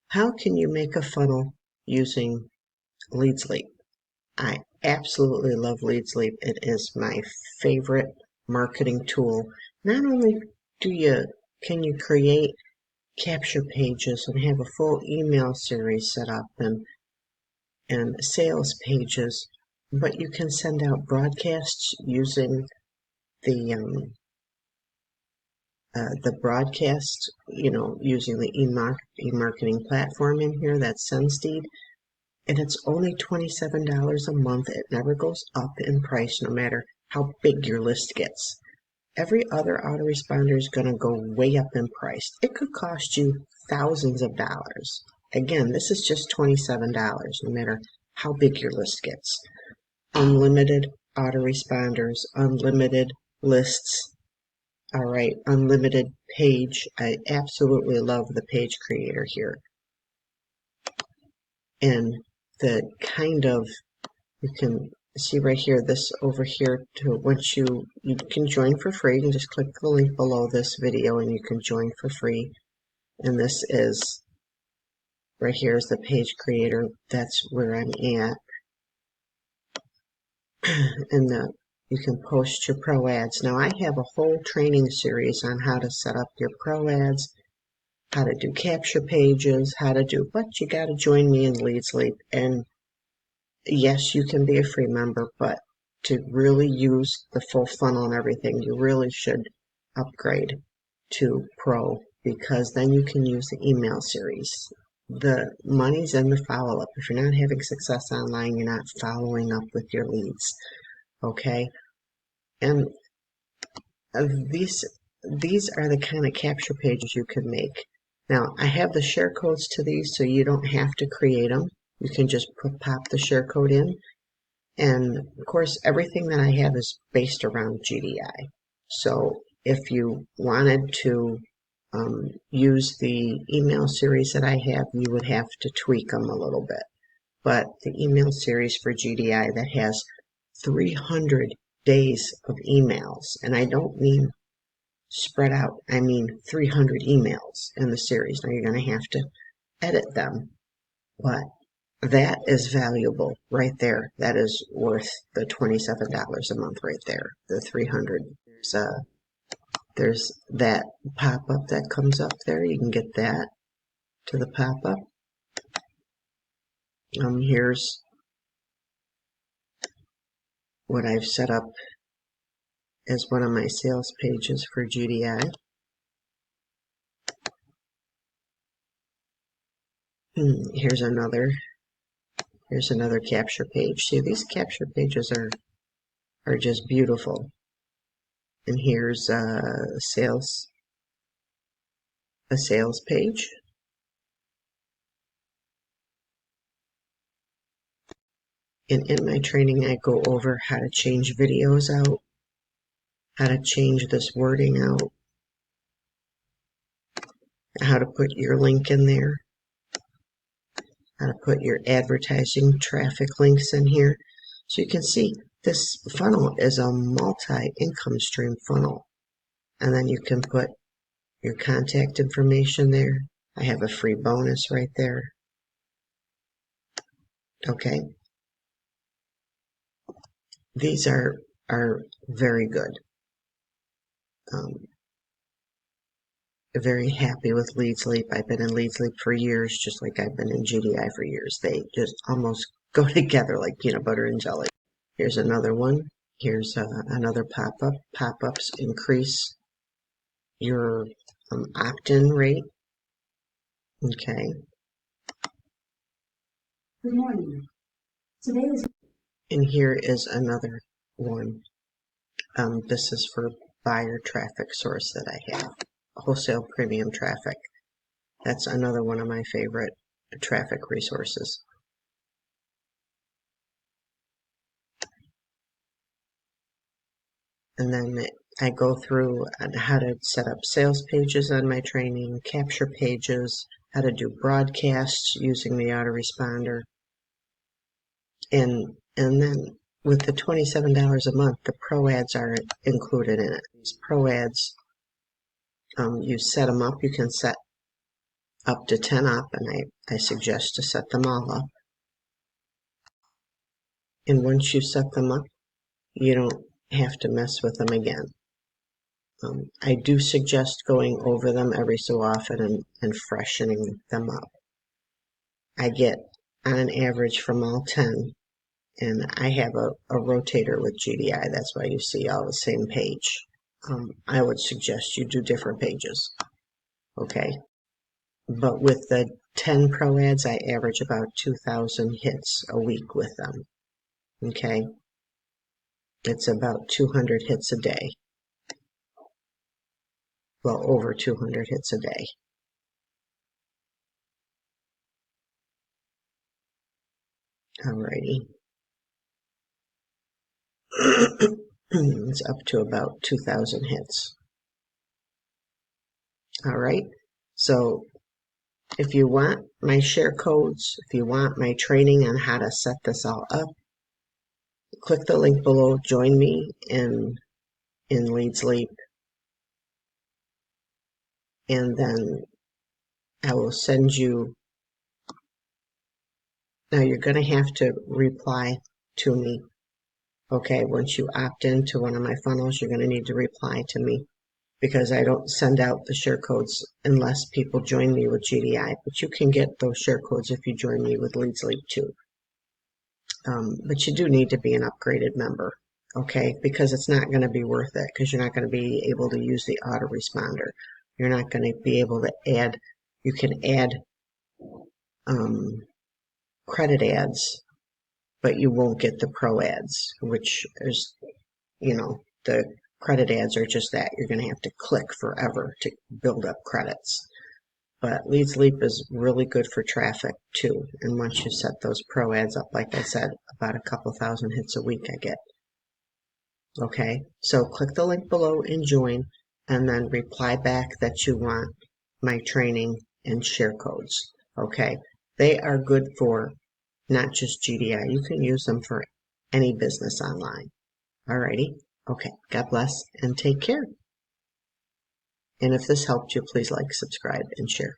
How can you make a funnel using LeadsLeap? I absolutely love LeadsLeap. It is my favorite marketing tool. Not only can you create capture pages and have a full email series set up and sales pages, but you can send out broadcasts using the broadcast, using the e-marketing platform in here, that SendSteed. And it's only $27 a month. It never goes up in price no matter how big your list gets. Every other autoresponder is going to go way up in price. It could cost you thousands of dollars. Again, this is just $27 no matter how big your list gets. Unlimited autoresponders, unlimited lists. All right, unlimited page. I absolutely love the page creator here. And the kind of, you can see right here, this over here, to once you can join for free. You can just click the link below this video and you can join for free. And this is, right here is the page creator. That's where I'm at. And you can post your pro ads. Now I have a whole training series on how to set up your pro ads, how to do capture pages, but you got to join me in LeadsLeap. And yes, you can be a free member, but to really use the full funnel and everything, you really should upgrade to Pro, because then you can use the email series. The money's in the follow-up. If you're not having success online, you're not following up with your leads. Okay? And these are the kind of capture pages you can make. Now, I have the share codes to these, so you don't have to create them. You can just pop the share code in. And of course, everything that I have is based around GDI. So if you wanted to use the email series that I have, you would have to tweak them a little bit. But the email series for GDI that has 300 days of emails, and I don't mean spread out, I mean 300 emails in the series. Now you're going to have to edit them, but that is valuable right there. That is worth the $27 a month right there, the 300. There's that pop-up that comes up there. You can get that to the pop-up. Here's what I've set up as one of my sales pages for GDI. Here's another capture page. See, these capture pages are just beautiful. And here's a sales page. And in my training, I go over how to change videos out, how to change this wording out, how to put your link in there, how to put your advertising traffic links in here. So you can see this funnel is a multi-income stream funnel. And then you can put your contact information there. I have a free bonus right there. Okay. These are very good. Very happy with LeadsLeap. I've been in LeadsLeap for years, just like I've been in GDI for years. They just almost go together like peanut butter and jelly. Here's another one. Here's another pop-up. Pop-ups increase your opt-in rate. Okay. Good morning. Today is... And here is another one. This is for buyer traffic source that I have. Wholesale premium traffic. That's another one of my favorite traffic resources. And then I go through on how to set up sales pages on my training, capture pages, how to do broadcasts using the autoresponder. And then with the $27 a month, the pro ads are included in it. These pro ads, you set them up. You can set up to 10 up, and I suggest to set them all up. And once you set them up, you don't have to mess with them again. I do suggest going over them every so often and freshening them up. I get on an average from all 10, and I have a rotator with GDI. That's why you see all the same page. I would suggest you do different pages, okay? But with the 10 pro ads, I average about 2,000 hits a week with them, okay? It's about 200 hits a day. Well, over 200 hits a day. Alrighty. It's up to about 2,000 hits. Alright, so if you want my share codes, if you want my training on how to set this all up, click the link below, join me in LeadsLeap, and then I will send you. Now you're going to have to reply to me. Okay, once you opt into one of my funnels, you're going to need to reply to me, because I don't send out the share codes unless people join me with GDI. But you can get those share codes if you join me with LeadsLeap too. But you do need to be an upgraded member, okay? Because it's not going to be worth it, because you're not going to be able to use the autoresponder. You're not going to be able to add. You can add credit ads, but you won't get the pro ads, which is, the credit ads are just that. You're going to have to click forever to build up credits. But LeadsLeap is really good for traffic too. And once you set those pro ads up, like I said, about a couple thousand hits a week I get. Okay, so click the link below and join, and then reply back that you want my training and share codes. Okay, they are good for not just GDI. You can use them for any business online. Alrighty, okay, God bless and take care. And if this helped you, please like, subscribe, and share.